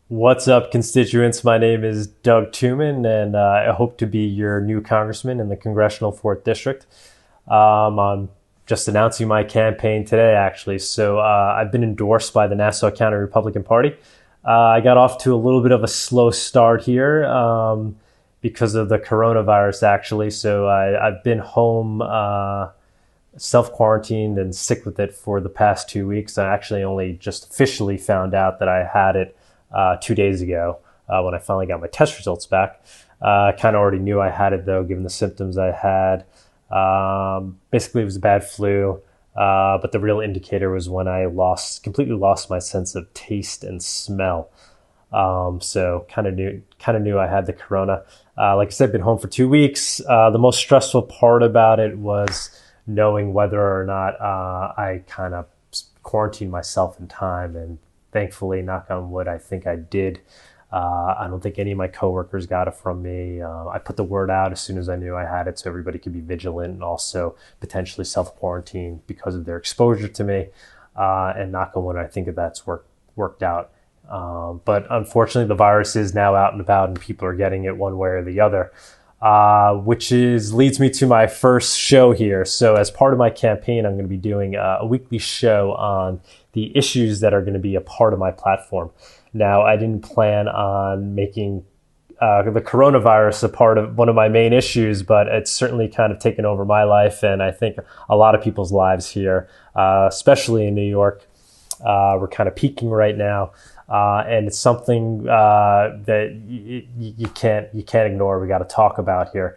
What's up, constituents? My name is Doug Tuman, and I hope to be your new congressman in the Congressional 4th District. I'm just announcing my campaign today, actually. So I've been endorsed by the Nassau County Republican Party. I got off to a little bit of a slow start here because of the coronavirus, actually. So I've been home self-quarantined and sick with it for the past 2 weeks. I actually only just officially found out that I had it 2 days ago when I finally got my test results back. I kind of already knew I had it, though, given the symptoms I had. Basically, it was a bad flu, but the real indicator was when I completely lost my sense of taste and smell. So kind of knew I had the corona. Like I said, been home for 2 weeks. The most stressful part about it was knowing whether or not I kind of quarantined myself in time, and thankfully, knock on wood, I think I did. I don't think any of my coworkers got it from me. I put the word out as soon as I knew I had it so everybody could be vigilant and also potentially self-quarantine because of their exposure to me. And knock on wood, I think that's worked out. But unfortunately, the virus is now out and about and people are getting it one way or the other. Which leads me to my first show here. So as part of my campaign, I'm going to be doing a weekly show on the issues that are going to be a part of my platform. Now, I didn't plan on making the coronavirus a part of one of my main issues, but it's certainly kind of taken over my life, and I think a lot of people's lives here, especially in New York. We're kind of peaking right now. And it's something that you can't ignore. We got to talk about here.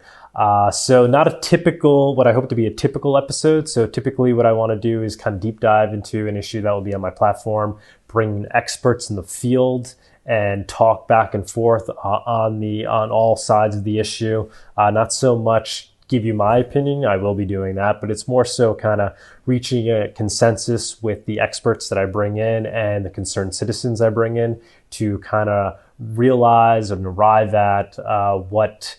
So not a typical, what I hope to be a typical episode. So typically what I want to do is kind of deep dive into an issue that will be on my platform, bring experts in the field and talk back and forth on all sides of the issue. Not so much give you my opinion. I will be doing that, but it's more so kind of reaching a consensus with the experts that I bring in and the concerned citizens I bring in to kind of realize and arrive at what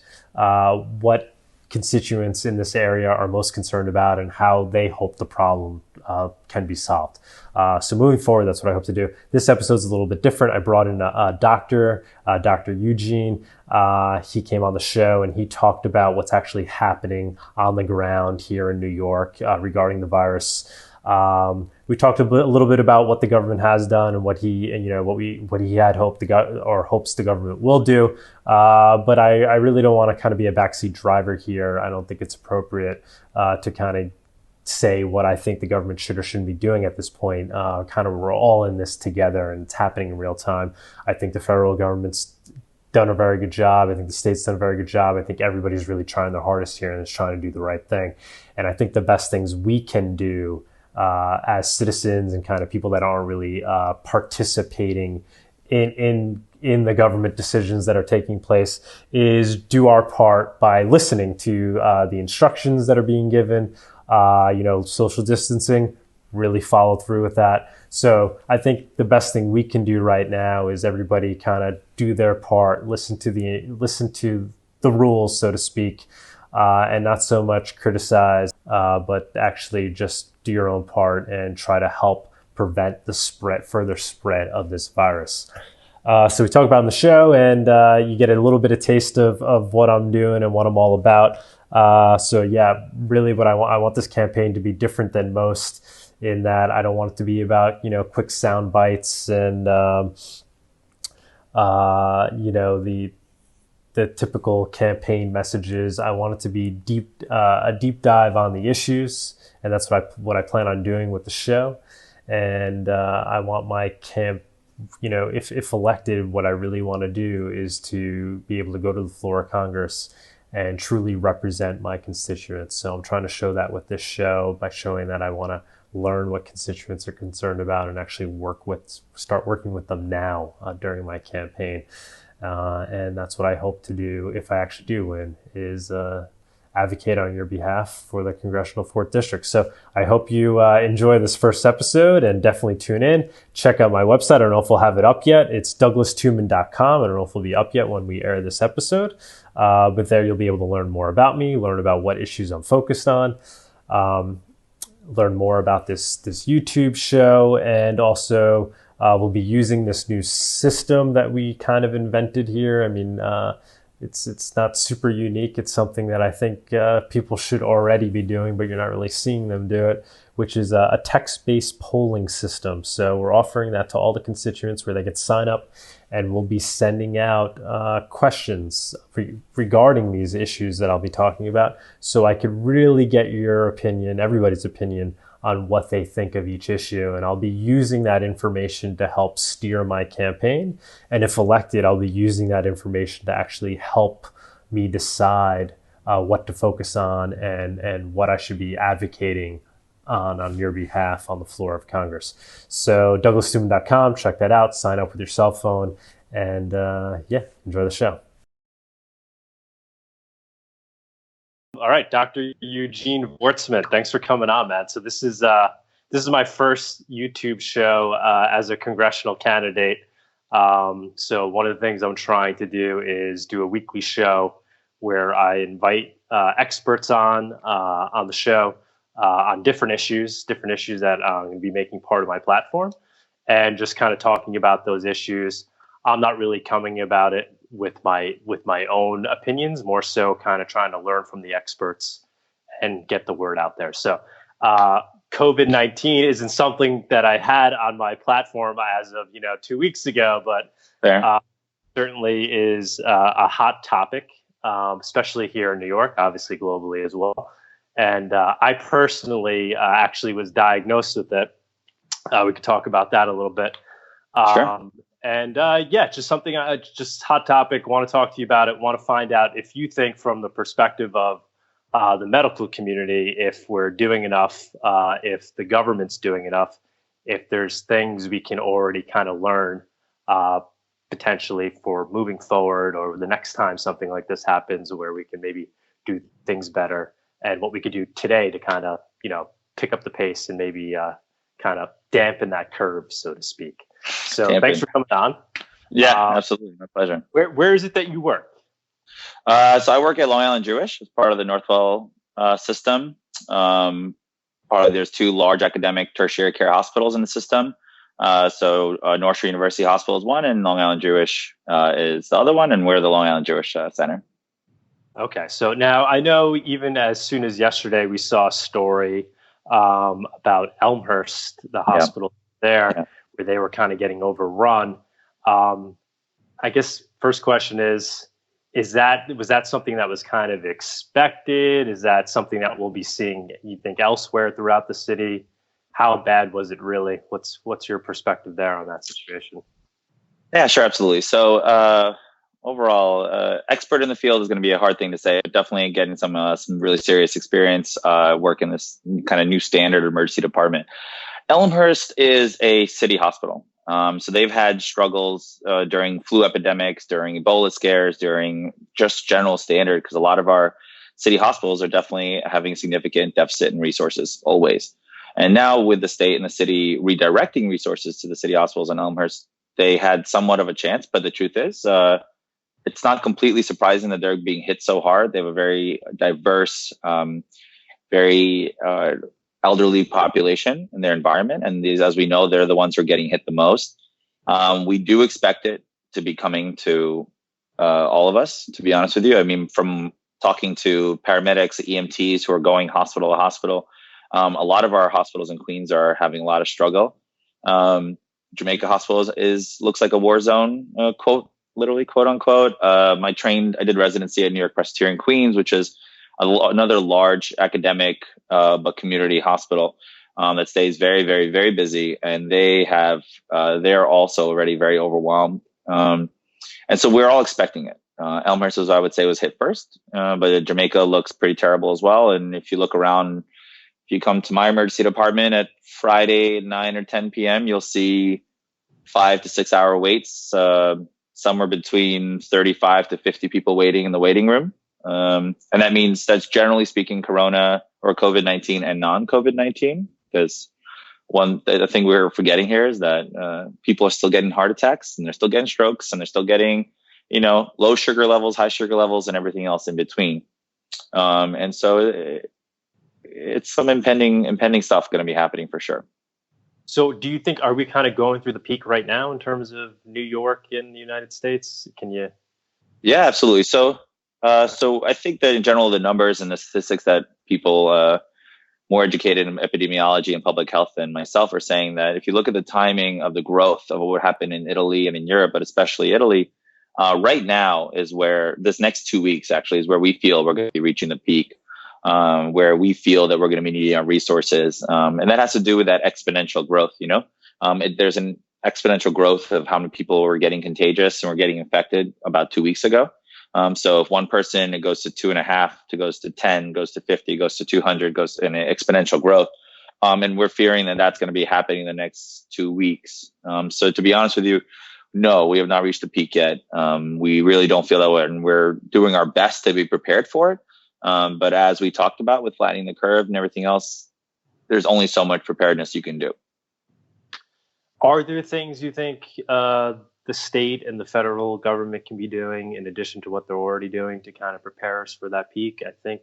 constituents in this area are most concerned about and how they hope the problem can be solved. So moving forward, that's what I hope to do. This episode is a little bit different. I brought in a doctor, Dr. Eugene. He came on the show and he talked about what's actually happening on the ground here in New York regarding the virus. We talked a little bit about what the government has done and what he had hoped hopes the government will do. But I really don't want to kind of be a backseat driver here. I don't think it's appropriate to kind of say what I think the government should or shouldn't be doing at this point. Kind of we're all in this together and it's happening in real time. I think the federal government's done a very good job. I think the state's done a very good job. I think everybody's really trying their hardest here and is trying to do the right thing. And I think the best things we can do as citizens and kind of people that aren't really participating in the government decisions that are taking place is do our part by listening to the instructions that are being given, social distancing, really follow through with that. So I think the best thing we can do right now is everybody kind of do their part, listen to the rules, so to speak, and not so much criticize, but actually just do your own part and try to help prevent the further spread of this virus. So we talk about it in the show, and you get a little bit of taste of what I'm doing and what I'm all about. So yeah, really what I want this campaign to be different than most in that I don't want it to be about, quick sound bites and, the typical campaign messages. I want it to be a deep dive on the issues, and that's what I plan on doing with the show. And I want my if elected, what I really want to do is to be able to go to the floor of Congress and truly represent my constituents. So I'm trying to show that with this show by showing that I want to learn what constituents are concerned about and actually start working with them now during my campaign. And that's what I hope to do if I actually do win, is advocate on your behalf for the Congressional 4th District. So I hope you enjoy this first episode and definitely tune in. Check out my website. I don't know if we'll have it up yet. It's douglastuman.com. I don't know if it'll be up yet when we air this episode. But there you'll be able to learn more about me, learn about what issues I'm focused on, learn more about this YouTube show, and also We'll be using this new system that we kind of invented here. I mean, it's not super unique. It's something that I think people should already be doing, but you're not really seeing them do it, which is a text-based polling system. So we're offering that to all the constituents where they can sign up, and we'll be sending out questions regarding these issues that I'll be talking about, so I could really get your opinion, everybody's opinion, on what they think of each issue. And I'll be using that information to help steer my campaign. And if elected, I'll be using that information to actually help me decide what to focus on and what I should be advocating on your behalf on the floor of Congress. So douglastuman.com, check that out, sign up with your cell phone, and yeah, enjoy the show. All right, Dr. Eugene Vortsman, thanks for coming on, man. So this is my first YouTube show as a congressional candidate. So one of the things I'm trying to do is do a weekly show where I invite experts on the show on different issues that I'm going to be making part of my platform, and just kind of talking about those issues. I'm not really coming about it with my own opinions, more so kind of trying to learn from the experts and get the word out there. So COVID-19 isn't something that I had on my platform as of 2 weeks ago, but certainly is a hot topic, especially here in New York, obviously globally as well. And I personally actually was diagnosed with it. We could talk about that a little bit. Sure. And yeah, just something, just hot topic. Want to talk to you about it. Want to find out if you think, from the perspective of the medical community, if we're doing enough, if the government's doing enough, if there's things we can already kind of learn potentially for moving forward, or the next time something like this happens, where we can maybe do things better, and what we could do today to kind of pick up the pace and maybe kind of dampen that curve, so to speak. So thanks for coming on. Yeah, absolutely. My pleasure. Where is it that you work? So I work at Long Island Jewish as part of the Northwell system. There's two large academic tertiary care hospitals in the system. So North Shore University Hospital is one, and Long Island Jewish is the other one, and we're the Long Island Jewish Center. Okay, so now I know even as soon as yesterday we saw a story about Elmhurst, the hospital there, where they were kind of getting overrun. I guess first question was that something that was kind of expected? Is that something that we'll be seeing, you think, elsewhere throughout the city? How bad was it really? What's your perspective there on that situation? Yeah, sure, absolutely. So overall, expert in the field is going to be a hard thing to say, but definitely getting some really serious experience working this kind of new standard emergency department. Elmhurst is a city hospital. So they've had struggles during flu epidemics, during Ebola scares, during just general standard, because a lot of our city hospitals are definitely having a significant deficit in resources always. And now with the state and the city redirecting resources to the city hospitals in Elmhurst, they had somewhat of a chance. But the truth is, it's not completely surprising that they're being hit so hard. They have a very diverse, very elderly population in their environment. And these, as we know, they're the ones who are getting hit the most. We do expect it to be coming to all of us, to be honest with you. I mean, from talking to paramedics, EMTs who are going hospital to hospital, a lot of our hospitals in Queens are having a lot of struggle. Jamaica Hospital looks like a war zone, literally, quote unquote. I did residency at New York Presbyterian Queens, which is another large academic but community hospital that stays very, very, very busy, and they're also already very overwhelmed. And so we're all expecting it. Elmhurst, I would say, was hit first, but Jamaica looks pretty terrible as well. And if you look around, if you come to my emergency department at Friday 9 or 10 p.m., you'll see 5 to 6 hour waits, somewhere between 35 to 50 people waiting in the waiting room. And that means that's generally speaking Corona or COVID-19 and non-COVID-19, because the thing we're forgetting here is that people are still getting heart attacks, and they're still getting strokes, and they're still getting, low sugar levels, high sugar levels, and everything else in between. And so it's some impending stuff going to be happening for sure. So do you think, are we kind of going through the peak right now in terms of New York in the United States? Can you? Yeah, absolutely. So I think that in general, the numbers and the statistics that people more educated in epidemiology and public health than myself are saying that if you look at the timing of the growth of what would happen in Italy and in Europe, but especially Italy, right now is where this next 2 weeks actually is where we feel we're going to be reaching the peak, where we feel that we're going to be needing our resources. And that has to do with that exponential growth, there's an exponential growth of how many people were getting contagious and were getting infected about 2 weeks ago. So if one person, it goes to 2.5, to goes to 10, goes to 50, goes to 200, goes in exponential growth. And we're fearing that that's going to be happening in the next 2 weeks. So to be honest with you, no, we have not reached the peak yet. We really don't feel that way, and we're doing our best to be prepared for it. But as we talked about with flattening the curve and everything else, there's only so much preparedness you can do. Are there things you think the state and the federal government can be doing in addition to what they're already doing to kind of prepare us for that peak? I think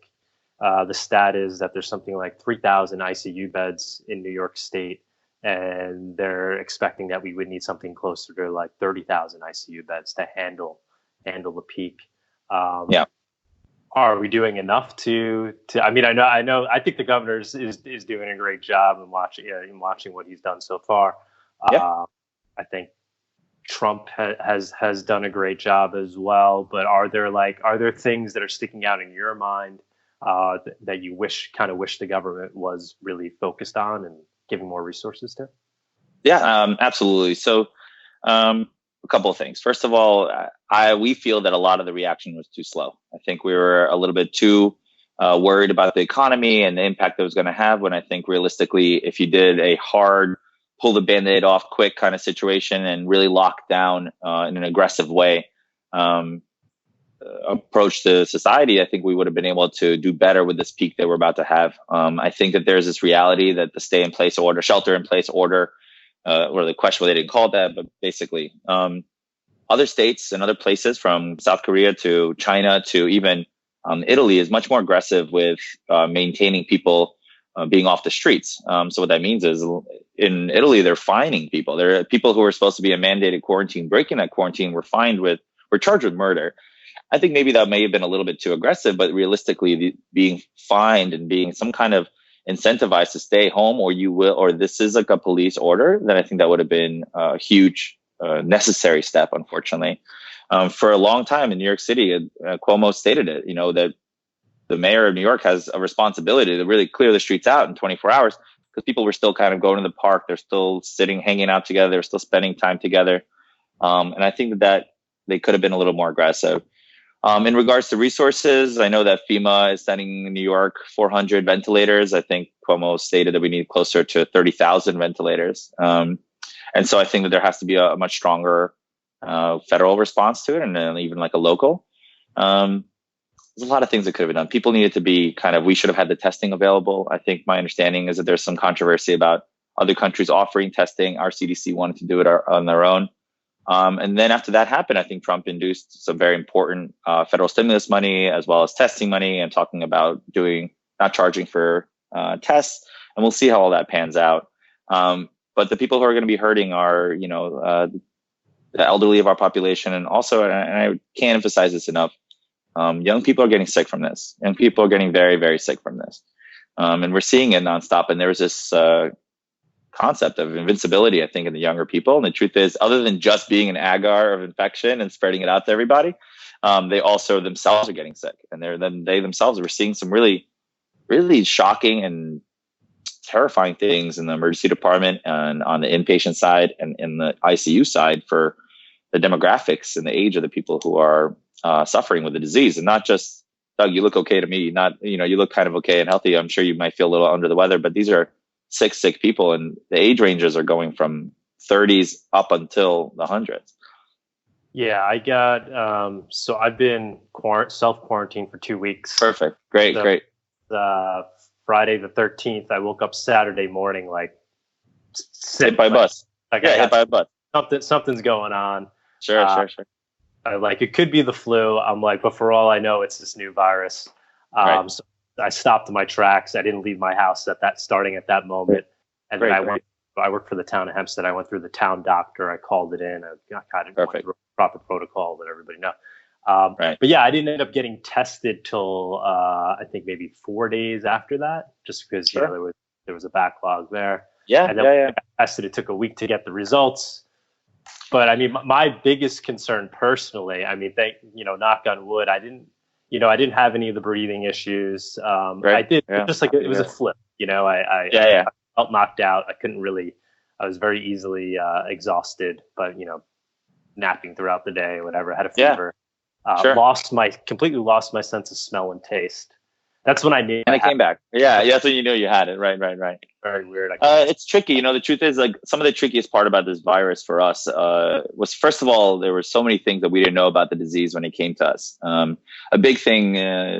the stat is that there's something like 3,000 ICU beds in New York State, and they're expecting that we would need something closer to like 30,000 ICU beds to handle the peak. Yeah. Are we doing enough to? I mean, I think the governor is doing a great job in watching what he's done so far. Yeah. I think Trump has done a great job as well. But are there things that are sticking out in your mind that you wish the government was really focused on and giving more resources to? Yeah, absolutely. So a couple of things. First of all, we feel that a lot of the reaction was too slow. I think we were a little bit too worried about the economy and the impact that it was going to have, when I think realistically, if you did a hard pull the Band-Aid off quick kind of situation and really lock down in an aggressive way approach to society, I think we would have been able to do better with this peak that we're about to have. I think that there's this reality that the shelter in place order, or the question whether they didn't call it that, but basically other states and other places from South Korea to China to even Italy is much more aggressive with maintaining people being off the streets. So what that means is in Italy, they're fining people. There are people who are supposed to be in mandated quarantine, breaking that quarantine, were charged with murder. I think maybe that may have been a little bit too aggressive, but realistically, being fined and being some kind of incentivized to stay home, or this is like a police order, then I think that would have been a huge necessary step, unfortunately. For a long time in New York City, Cuomo stated it, that the mayor of New York has a responsibility to really clear the streets out in 24 hours, because people were still kind of going to the park. They're still sitting, hanging out together. They're still spending time together. And I think that they could have been a little more aggressive. In regards to resources, I know that FEMA is sending New York 400 ventilators. I think Cuomo stated that we need closer to 30,000 ventilators. And so I think that there has to be a much stronger federal response to it, and then even like a local. There's a lot of things that could have been done. People needed to be we should have had the testing available. I think my understanding is that there's some controversy about other countries offering testing. Our CDC wanted to do it on their own. And then after that happened, I think Trump induced some very important federal stimulus money as well as testing money, and talking about not charging for tests. And we'll see how all that pans out. But the people who are going to be hurting are, the elderly of our population. And also, and I can't emphasize this enough, young people are getting sick from this. Young people are getting very, very sick from this. And we're seeing it nonstop. And there's this concept of invincibility, I think, in the younger people. And the truth is, other than just being an agar of infection and spreading it out to everybody, they also themselves are getting sick. And they themselves are seeing some really, really shocking and terrifying things in the emergency department and on the inpatient side and in the ICU side for the demographics and the age of the people who are suffering with the disease. And not just, Doug, you look okay to me. You look kind of okay and healthy. I'm sure you might feel a little under the weather, but these are sick people, and the age ranges are going from 30s up until the hundreds. Yeah, I got so I've been self-quarantined for 2 weeks. Perfect. Great. Friday the 13th, I woke up Saturday morning hit by a bus. Hit by a bus. Something's going on. Sure. It could be the flu. I'm like, but for all I know, it's this new virus. Right. So I stopped in my tracks. I didn't leave my house starting at that moment. And then I went I work for the town of Hempstead. I went through the town doctor. I called it in. I kind of went Perfect. through proper protocol that everybody know. Right. But yeah, I didn't end up getting tested till I think maybe 4 days after that, just because Sure. there was a backlog there. Yeah. And then Yeah. when Yeah. I got tested, it took a week to get the results. But I mean, my biggest concern personally, I mean, knock on wood, I didn't have any of the breathing issues. I Right. did, Yeah. just like it was a flip, Yeah. Yeah. I felt knocked out. I was very easily exhausted, but, napping throughout the day, whatever. I had a Yeah. fever, Sure. completely lost my sense of smell and taste. That's when I knew And I it had came back. Yeah. Yeah. That's when you knew you had it. Right. Right. Right. very weird. It's tricky. The truth is, like, some of the trickiest part about this virus for us was, first of all, there were so many things that we didn't know about the disease when it came to us. A big thing,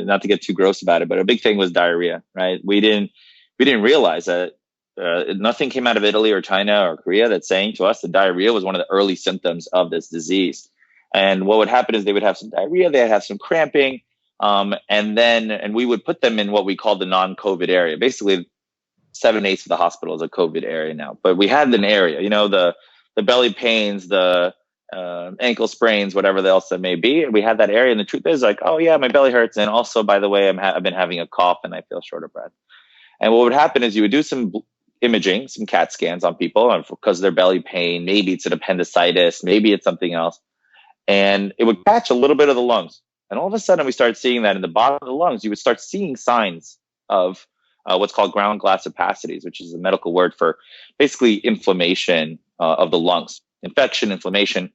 not to get too gross about it, but a big thing was diarrhea. Right? We didn't realize that nothing came out of Italy or China or Korea that's saying to us that diarrhea was one of the early symptoms of this disease. And what would happen is they would have some diarrhea, they'd have some cramping, and we would put them in what we call the non-COVID area. Basically, 7/8 of the hospital is a COVID area now, but we had an area, the belly pains, the ankle sprains, whatever else that may be. And we had that area. And the truth is, like, oh yeah, my belly hurts. And also, by the way, I've been having a cough and I feel short of breath. And what would happen is you would do some imaging, some CAT scans on people because of their belly pain. Maybe it's an appendicitis. Maybe it's something else. And it would catch a little bit of the lungs. And all of a sudden, we started seeing that in the bottom of the lungs, you would start seeing signs of what's called ground glass opacities, which is a medical word for basically inflammation of the lungs, infection, inflammation,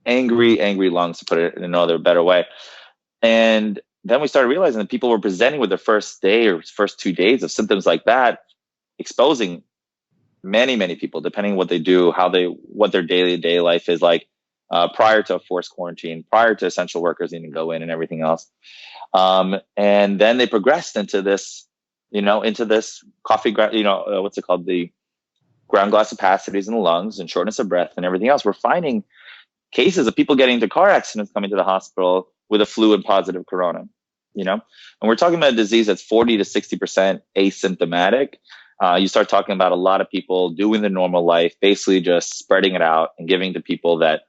angry lungs, to put it in another better way. And then we started realizing that people were presenting with their first day or first 2 days of symptoms like that, exposing many people, depending on what they do, what their daily life is like, prior to a forced quarantine, prior to essential workers needing to go in and everything else. And then they progressed into this coffee, what's it called? The ground glass opacities in the lungs and shortness of breath and everything else. We're finding cases of people getting into car accidents coming to the hospital with a fluid positive corona, and we're talking about a disease that's 40 to 60% asymptomatic. You start talking about a lot of people doing the normal life, basically just spreading it out and giving to people that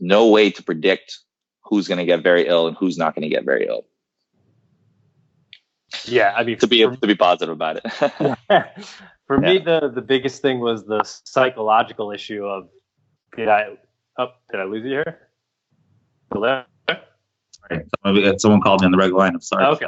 no way to predict who's going to get very ill and who's not going to get very ill. Yeah, I mean, to be positive about it. For me, the biggest thing was the psychological issue of did I lose you here? Hello? Someone called me on the regular line. I'm sorry. Okay.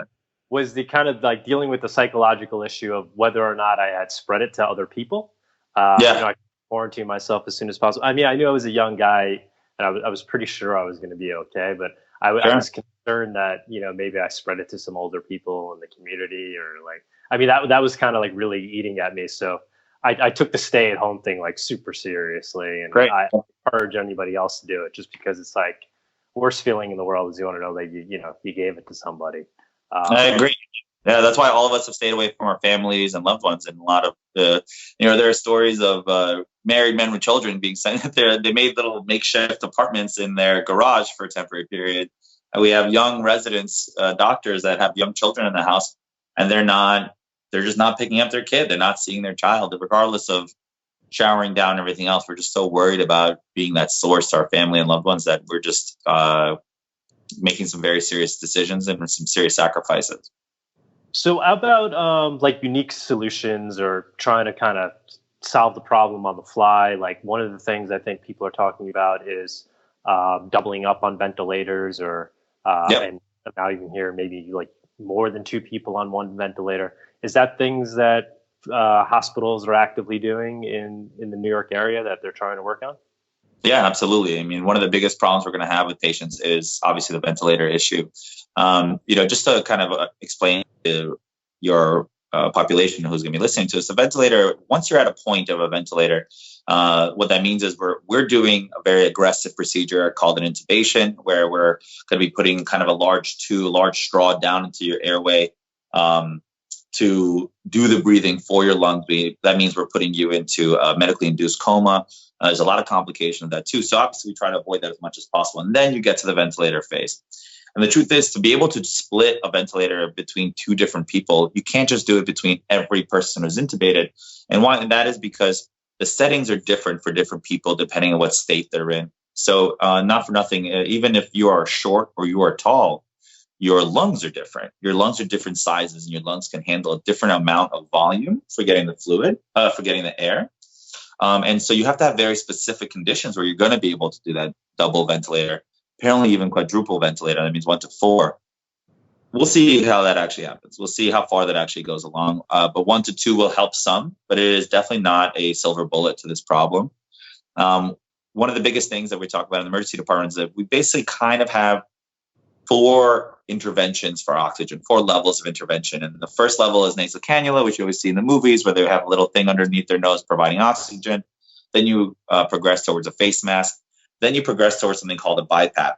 Was the kind of like dealing with the psychological issue of whether or not I had spread it to other people. I quarantine myself as soon as possible. I mean, I knew I was a young guy, and I was pretty sure I was going to be okay, but I was concerned that maybe I spread it to some older people in the community, or like, I mean, that was kind of like really eating at me. So I took the stay at home thing like super seriously, and Great. I encourage anybody else to do it, just because it's like worst feeling in the world is you want to know that you gave it to somebody. I agree. Yeah, that's why all of us have stayed away from our families and loved ones. And a lot of there are stories of married men with children being sent there. They made little makeshift apartments in their garage for a temporary period. And we have young residents, doctors that have young children in the house, and they're just not picking up their kid. They're not seeing their child, regardless of showering down and everything else. We're just so worried about being that source to our family and loved ones that we're just making some very serious decisions and some serious sacrifices. So how about like unique solutions or trying to kind of solve the problem on the fly? Like one of the things I think people are talking about is doubling up on ventilators, or and now you can hear maybe like more than 2 people on one ventilator. Is that things that hospitals are actively doing in the New York area that they're trying to work on? Yeah, absolutely. I mean, one of the biggest problems we're going to have with patients is obviously the ventilator issue. Just to kind of explain to your population who's going to be listening to us, a ventilator, once you're at a point of a ventilator, what that means is we're doing a very aggressive procedure called an intubation, where we're going to be putting kind of a large straw down into your airway. to do the breathing for your lungs. That means we're putting you into a medically induced coma. There's a lot of complication of that too. So obviously we try to avoid that as much as possible. And then you get to the ventilator phase. And the truth is, to be able to split a ventilator between two different people, you can't just do it between every person who's intubated. And that is because the settings are different for different people depending on what state they're in. So not for nothing, even if you are short or you are tall, your lungs are different. Your lungs are different sizes, and your lungs can handle a different amount of volume for getting the fluid, for getting the air. And so you have to have very specific conditions where you're going to be able to do that double ventilator, apparently even quadruple ventilator. That means 1 to 4. We'll see how that actually happens. We'll see how far that actually goes along. But 1 to 2 will help some, but it is definitely not a silver bullet to this problem. One of the biggest things that we talk about in the emergency department is that we basically kind of have 4 interventions for oxygen, 4 levels of intervention. And the first level is nasal cannula, which you always see in the movies where they have a little thing underneath their nose providing oxygen. Then you progress towards a face mask. Then you progress towards something called a BiPAP.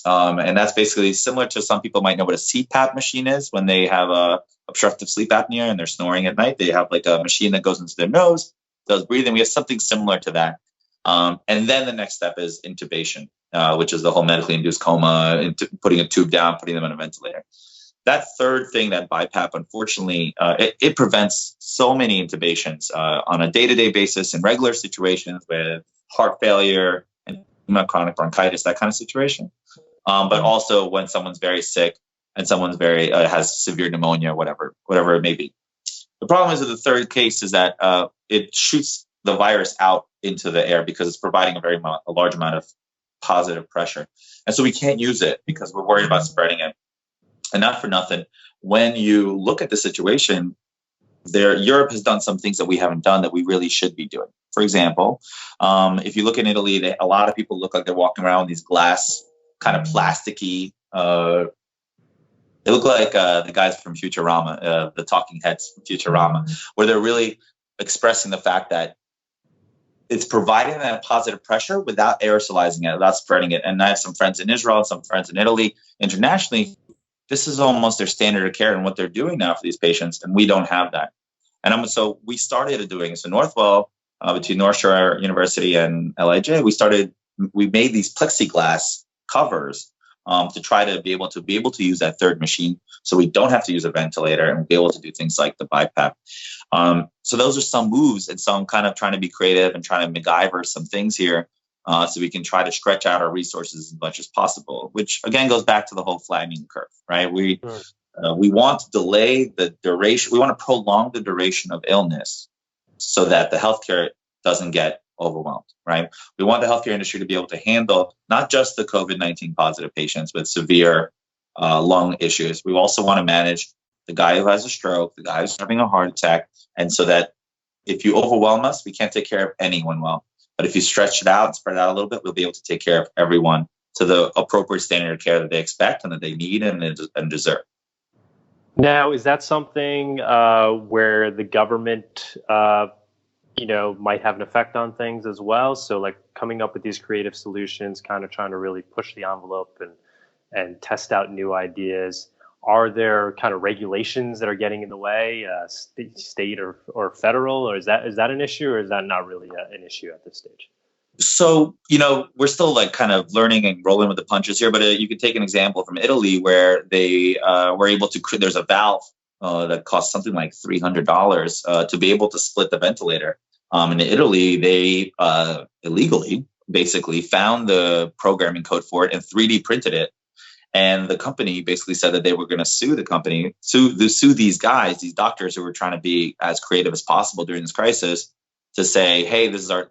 And that's basically similar to, some people might know what a CPAP machine is when they have obstructive sleep apnea and they're snoring at night. They have like a machine that goes into their nose, does breathing. We have something similar to that. And then the next step is intubation, which is the whole medically induced coma, putting a tube down, putting them on a ventilator. That third thing, that BiPAP, unfortunately, it prevents so many intubations on a day-to-day basis in regular situations with heart failure and chronic bronchitis, that kind of situation. But also when someone's very sick and someone's has severe pneumonia, whatever it may be. The problem is that the third case is that it shoots the virus out into the air because it's providing a large amount of positive pressure. And so we can't use it because we're worried about spreading it. And not for nothing, when you look at the situation, Europe has done some things that we haven't done that we really should be doing. For example, if you look in Italy, a lot of people look like they're walking around with these glass, kind of plasticky, they look like the guys from Futurama, the talking heads from Futurama, where they're really expressing the fact that it's providing that positive pressure without aerosolizing it, without spreading it. And I have some friends in Israel and some friends in Italy. Internationally, this is almost their standard of care and what they're doing now for these patients, and we don't have that. And so we started doing this in Northwell, between North Shore University and LIJ. We made these plexiglass covers to try to be able to use that third machine, so we don't have to use a ventilator and be able to do things like the BiPAP. So those are some moves, and so I'm kind of trying to be creative and trying to MacGyver some things here, so we can try to stretch out our resources as much as possible, which again goes back to the whole flattening curve, right? We want to delay the duration. We want to prolong the duration of illness so that the healthcare doesn't get overwhelmed, right? We want the healthcare industry to be able to handle not just the COVID-19 positive patients with severe lung issues. We also want to manage the guy who has a stroke, the guy who's having a heart attack, and so that if you overwhelm us, we can't take care of anyone well. But if you stretch it out and spread it out a little bit, we'll be able to take care of everyone to the appropriate standard of care that they expect and that they need and deserve. Now, is that something where the government, might have an effect on things as well? So like coming up with these creative solutions, kind of trying to really push the envelope and test out new ideas. Are there kind of regulations that are getting in the way, state or federal, or is that an issue, or is that not really an issue at this stage? So, we're still like kind of learning and rolling with the punches here, but you could take an example from Italy where they were able to, there's a valve that costs something like $300 to be able to split the ventilator. In Italy, they illegally basically found the programming code for it and 3D printed it. And the company basically said that they were going to sue the company, sue these guys, these doctors who were trying to be as creative as possible during this crisis, to say, hey, this is our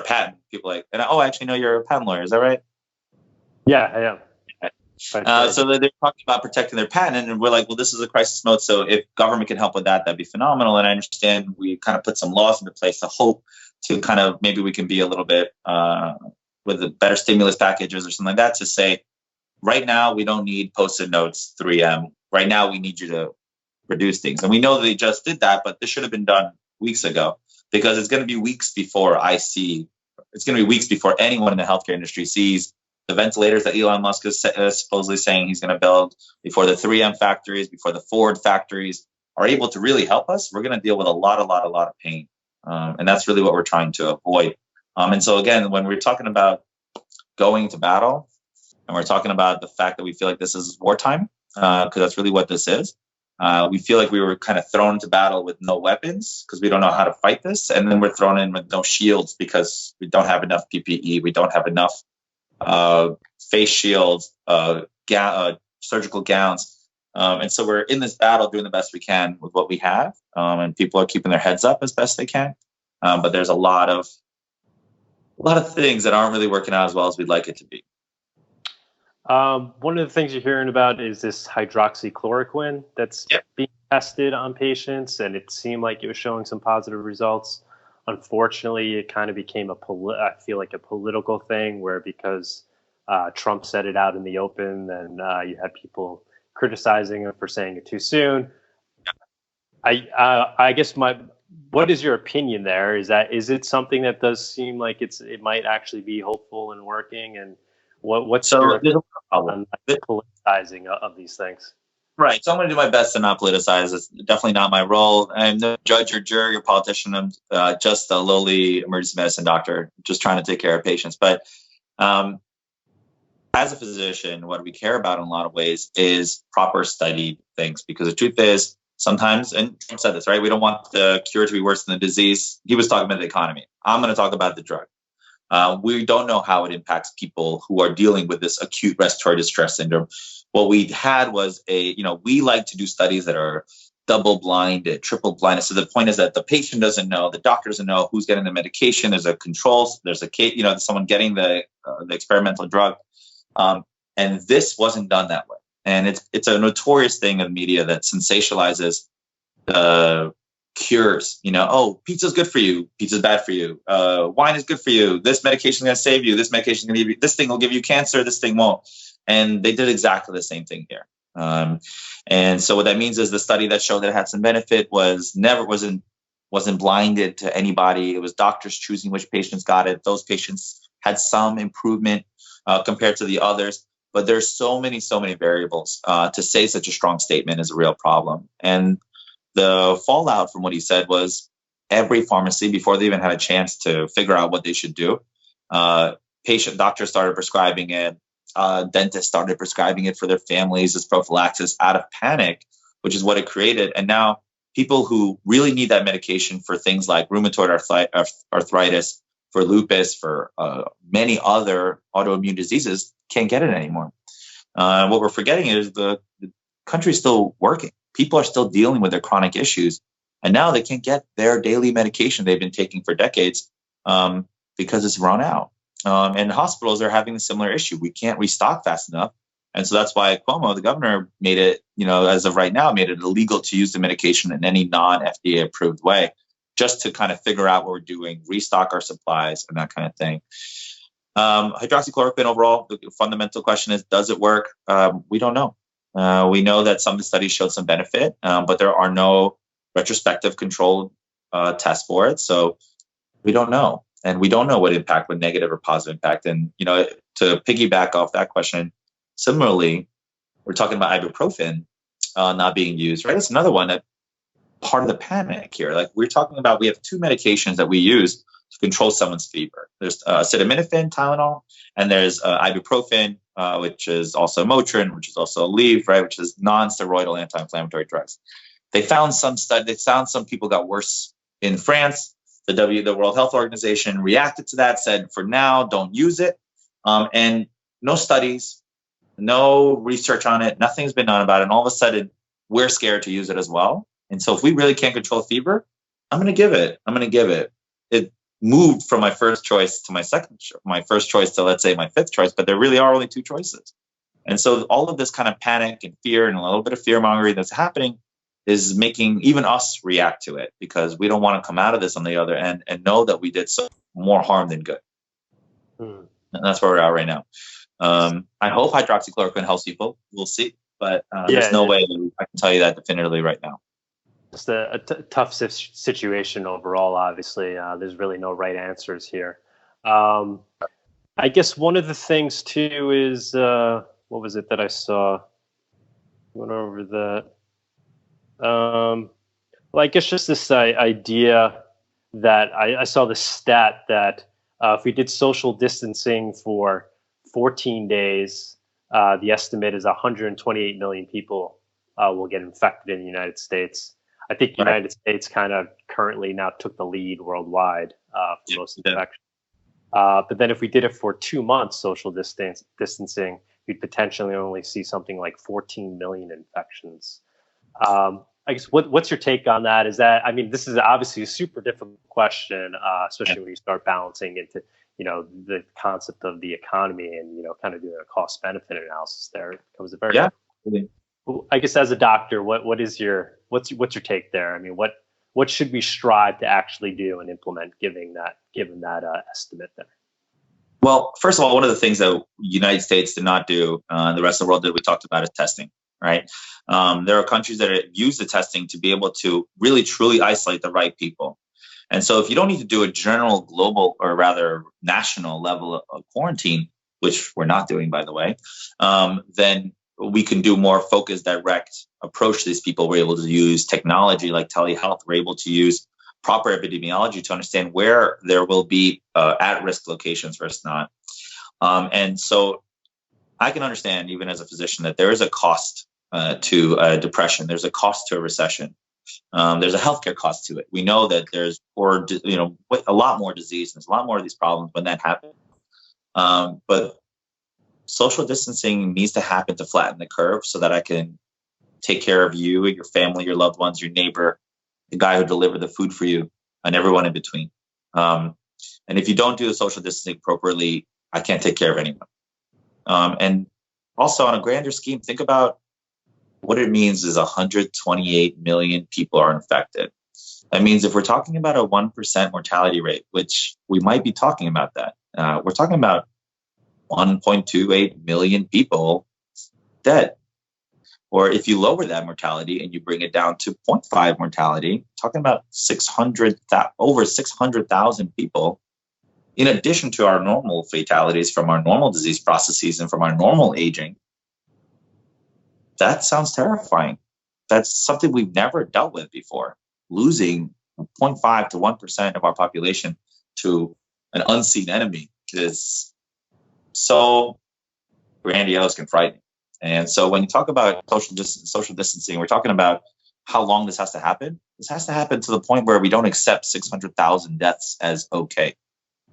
patent. People like, I actually know you're a patent lawyer. Is that right? Yeah, I am. So they're talking about protecting their patent, and we're like, well, this is a crisis mode. So if government can help with that, that'd be phenomenal. And I understand we kind of put some laws into place to hope to kind of, maybe we can be a little bit with the better stimulus packages or something like that, to say, right now, we don't need Post-it notes, 3M. Right now, we need you to produce things. And we know they just did that, but this should have been done weeks ago, because it's going to be weeks before anyone in the healthcare industry sees the ventilators that Elon Musk is supposedly saying he's going to build, before the 3M factories, before the Ford factories. are able to really help us, we're going to deal with a lot of pain. And that's really what we're trying to avoid. And so again, when we're talking about going to battle, and we're talking about the fact that we feel like this is wartime, because that's really what this is. We feel like we were kind of thrown into battle with no weapons because we don't know how to fight this. And then we're thrown in with no shields because we don't have enough PPE. We don't have enough face shields, surgical gowns. And so we're in this battle doing the best we can with what we have. And people are keeping their heads up as best they can. But there's a lot of things that aren't really working out as well as we'd like it to be. One of the things you're hearing about is this hydroxychloroquine that's being tested on patients, and it seemed like it was showing some positive results. Unfortunately, it kind of became I feel like a political thing where because Trump said it out in the open, then you had people criticizing him for saying it too soon. I guess what is your opinion there? Is it something that does seem like it might actually be hopeful and working? And what's your opinion on the politicizing of these things? Right. So I'm going to do my best to not politicize. It's definitely not my role. I'm no judge or jury or politician. I'm just a lowly emergency medicine doctor, just trying to take care of patients. But as a physician, what we care about in a lot of ways is proper studied things, because the truth is sometimes, and Trump said this, right? We don't want the cure to be worse than the disease. He was talking about the economy. I'm going to talk about the drug. We don't know how it impacts people who are dealing with this acute respiratory distress syndrome. What we had was we like to do studies that are double-blinded, triple-blinded. So the point is that the patient doesn't know, the doctor doesn't know who's getting the medication. There's a control. There's a case, someone getting the experimental drug. And this wasn't done that way. And it's a notorious thing in the media that sensationalizes cures. Pizza's good for you. Pizza's bad for you. Wine is good for you. This medication is going to save you. This medication is going to give you. This thing will give you cancer. This thing won't. And they did exactly the same thing here. And so what that means is the study that showed that it had some benefit wasn't blinded to anybody. It was doctors choosing which patients got it. Those patients had some improvement compared to the others. But there's so many variables. To say such a strong statement is a real problem. And the fallout from what he said was every pharmacy, before they even had a chance to figure out what they should do, doctors started prescribing it. Dentists started prescribing it for their families as prophylaxis out of panic, which is what it created. And now people who really need that medication for things like rheumatoid arthritis, for lupus, for many other autoimmune diseases can't get it anymore. What we're forgetting is the country's still working. People are still dealing with their chronic issues. And now they can't get their daily medication they've been taking for decades because it's run out. And hospitals are having a similar issue. We can't restock fast enough. And so that's why Cuomo, the governor, made it, as of right now, made it illegal to use the medication in any non-FDA approved way, just to kind of figure out what we're doing, restock our supplies and that kind of thing. Hydroxychloroquine overall, the fundamental question is, does it work? We don't know. We know that some of the studies showed some benefit, but there are no retrospective controlled tests for it. So we don't know. And we don't know what impact, what negative or positive impact. And, to piggyback off that question, similarly, we're talking about ibuprofen not being used, right? That's another one that part of the panic here. Like we're talking about, we have two medications that we use to control someone's fever. There's acetaminophen, Tylenol, and there's ibuprofen, which is also Motrin, which is also Aleve, right? Which is non-steroidal anti-inflammatory drugs. They found some people got worse in France. The World Health Organization reacted to that, said for now, don't use it. And no studies, no research on it, nothing's been done about it. And all of a sudden, we're scared to use it as well. And so if we really can't control fever, I'm going to give it. It moved from my first choice to my first choice to, let's say, my fifth choice, but there really are only two choices. And so all of this kind of panic and fear and a little bit of fear mongering that's happening is making even us react to it, because we don't want to come out of this on the other end and know that we did so more harm than good. And that's where we're at right now. I hope hydroxychloroquine helps people. We'll see. But there's no way I can tell you that definitively right now. It's a tough situation overall, obviously. There's really no right answers here. I guess one of the things, too, is what was it that I saw? Went over that. Well, I guess just this idea that I saw the stat that if we did social distancing for 14 days, the estimate is 128 million people will get infected in the United States. I think the Right. United States kind of currently now took the lead worldwide for most infections. But then if we did it for 2 months, social distancing, we'd potentially only see something like 14 million infections. I guess what's your take on that? Is that, I mean, this is obviously a super difficult question, especially when you start balancing into, the concept of the economy and, kind of doing a cost benefit analysis there. It becomes a very, I guess as a doctor, what's your take there? I mean, what should we strive to actually do and implement given that estimate there? Well, first of all, one of the things that the United States did not do, and the rest of the world did, we talked about, is testing, right? There are countries that use the testing to be able to really, truly isolate the right people. And so if you don't need to do a general global, or rather national level of quarantine, which we're not doing, by the way, then we can do more focused, direct approach to these people. We're able to use technology like telehealth. We're able to use proper epidemiology to understand where there will be at-risk locations versus not. And so I can understand, even as a physician, that there is a cost to depression. There's a cost to a recession. There's a healthcare cost to it. We know that there's a lot more disease. There's a lot more of these problems when that happens. But social distancing needs to happen to flatten the curve so that I can take care of you, your family, your loved ones, your neighbor, the guy who delivered the food for you, and everyone in between. And if you don't do the social distancing appropriately, I can't take care of anyone. And also, on a grander scheme, think about what it means is 128 million people are infected. That means if we're talking about a 1% mortality rate, which we might be talking about that, we're talking about 1.28 million people dead. Or if you lower that mortality and you bring it down to 0.5 mortality, talking about over 600,000 people, in addition to our normal fatalities from our normal disease processes and from our normal aging. That sounds terrifying. That's something we've never dealt with before. Losing 0.5 to 1% of our population to an unseen enemy is so grandiose and frightening. And so when you talk about social distancing, we're talking about how long this has to happen. This has to happen to the point where we don't accept 600,000 deaths as okay.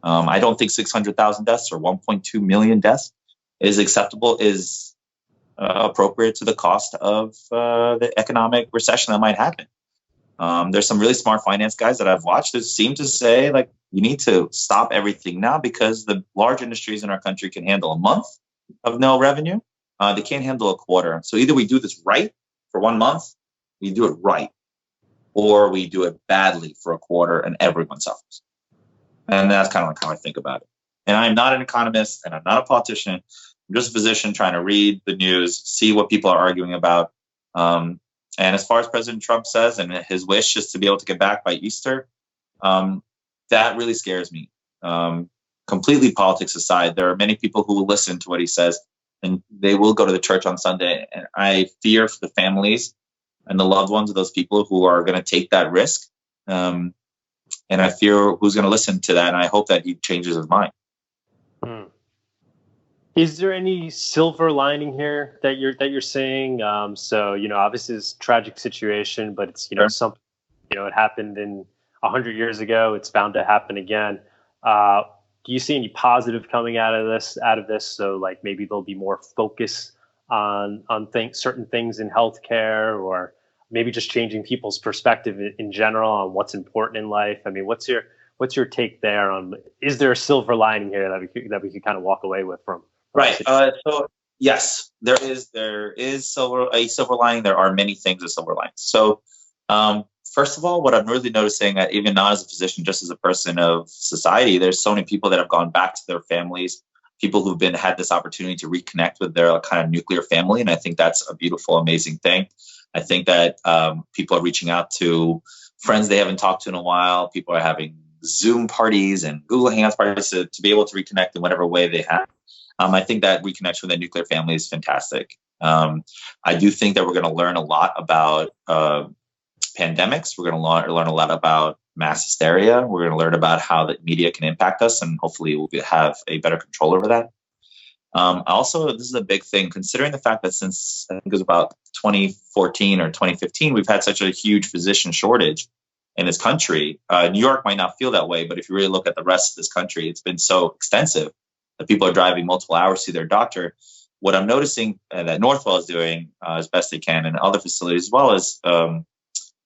I don't think 600,000 deaths or 1.2 million deaths is acceptable, is appropriate to the cost of the economic recession that might happen. There's some really smart finance guys that I've watched that seem to say, like, you need to stop everything now because the large industries in our country can handle a month of no revenue. They can't handle a quarter. So either we do this right for 1 month, we do it right, or we do it badly for a quarter and everyone suffers. And that's kind of like how I think about it. And I'm not an economist and I'm not a politician. I'm just a physician trying to read the news, see what people are arguing about. And as far as President Trump says, and his wish is to be able to get back by Easter, that really scares me. Completely politics aside, there are many people who will listen to what he says and they will go to the church on Sunday. And I fear for the families and the loved ones of those people who are going to take that risk. And I fear who's going to listen to that. And I hope that he changes his mind. Is there any silver lining here that you're saying? So, obviously it's a tragic situation, but it's, Sure. something, it happened 100 years ago. It's bound to happen again. Do you see any positive coming out of this? So like maybe there'll be more focus on certain things in healthcare, or maybe just changing people's perspective in general on what's important in life. I mean, what's your take there on, is there a silver lining here that we could kind of walk away with from? Right. So yes, there is a silver lining. There are many things with silver linings. So first of all, what I'm really noticing, even not as a physician, just as a person of society, there's so many people that have gone back to their families, people who've had this opportunity to reconnect with their kind of nuclear family. And I think that's a beautiful, amazing thing. I think that people are reaching out to friends they haven't talked to in a while. People are having Zoom parties and Google Hangouts parties to be able to reconnect in whatever way they have. I think that reconnection with their nuclear family is fantastic. I do think that we're going to learn a lot about pandemics. We're going to learn a lot about mass hysteria. We're going to learn about how the media can impact us, and hopefully we'll have a better control over that. Also, this is a big thing, considering the fact that since I think it was about 2014 or 2015, we've had such a huge physician shortage in this country. New York might not feel that way, but if you really look at the rest of this country, it's been so extensive that people are driving multiple hours to see their doctor. What I'm noticing that Northwell is doing as best they can, and other facilities, as well as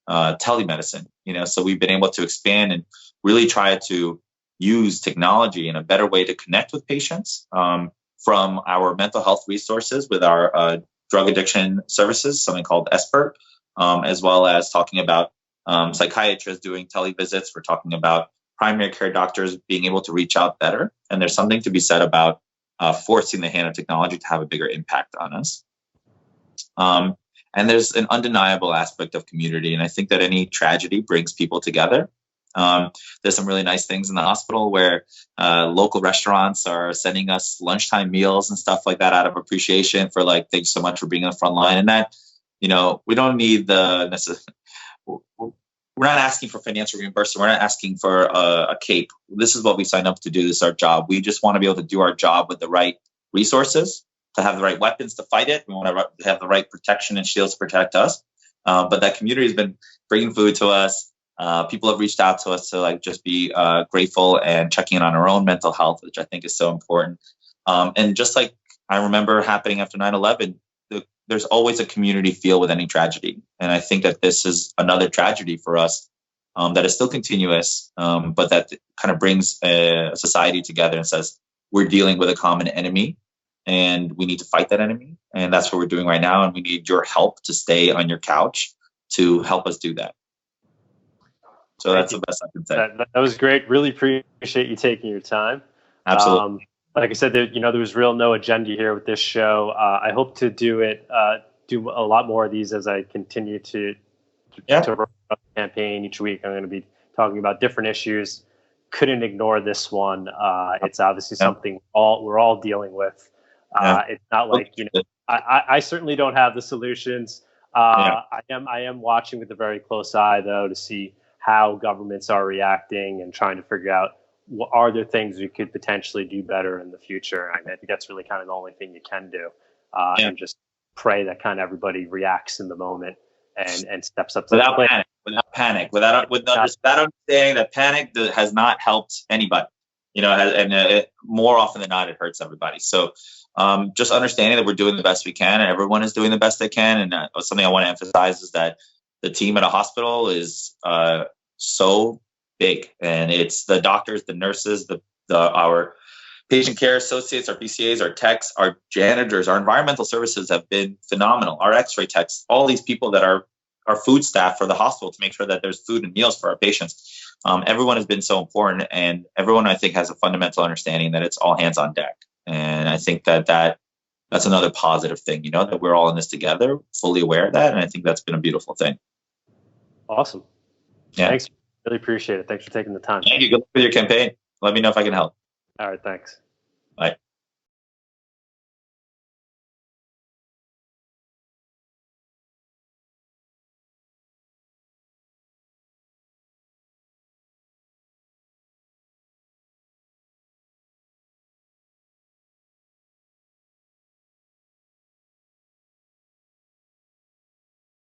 telemedicine. So we've been able to expand and really try to use technology in a better way to connect with patients. From our mental health resources with our drug addiction services, something called Expert, as well as talking about psychiatrists doing televisits. We're talking about primary care doctors being able to reach out better. And there's something to be said about forcing the hand of technology to have a bigger impact on us. And there's an undeniable aspect of community. And I think that any tragedy brings people together. There's some really nice things in the hospital where local restaurants are sending us lunchtime meals and stuff like that out of appreciation for thanks so much for being on the front line. And that, we don't need we're not asking for financial reimbursement. We're not asking for a cape. This is what we signed up to do. This is our job. We just want to be able to do our job with the right resources, to have the right weapons to fight it. We want to have the right protection and shields to protect us. But that community has been bringing food to us. People have reached out to us to just be grateful and checking in on our own mental health, which I think is so important. And just like I remember happening after 9/11, there's always a community feel with any tragedy. And I think that this is another tragedy for us that is still continuous, but that kind of brings a society together and says, we're dealing with a common enemy and we need to fight that enemy. And that's what we're doing right now. And we need your help to stay on your couch to help us do that. So that's the best I can say. That was great. Really appreciate you taking your time. Absolutely. Like I said, there was no agenda here with this show. I hope to do a lot more of these as I continue to run the campaign each week. I'm going to be talking about different issues. Couldn't ignore this one. It's obviously something we're all dealing with. It's not like, I certainly don't have the solutions. I am watching with a very close eye, though, to see how governments are reacting and trying to figure out what are there things we could potentially do better in the future. I think that's really kind of the only thing you can do, and just pray that kind of everybody reacts in the moment and steps up to without panic, without understanding that panic has not helped anybody. More often than not, it hurts everybody. So just understanding that we're doing the best we can, and everyone is doing the best they can. And something I want to emphasize is that the team at a hospital is so big, and it's the doctors, the nurses, our patient care associates, our PCAs, our techs, our janitors, our environmental services have been phenomenal. Our X-ray techs, all these people that are our food staff for the hospital to make sure that there's food and meals for our patients. Everyone has been so important, and everyone I think has a fundamental understanding that it's all hands on deck. And I think that's another positive thing, that we're all in this together, fully aware of that. And I think that's been a beautiful thing. Awesome. Yeah. Thanks. Really appreciate it. Thanks for taking the time. Thank you. Good luck with your campaign. Let me know if I can help. All right. Thanks. Bye.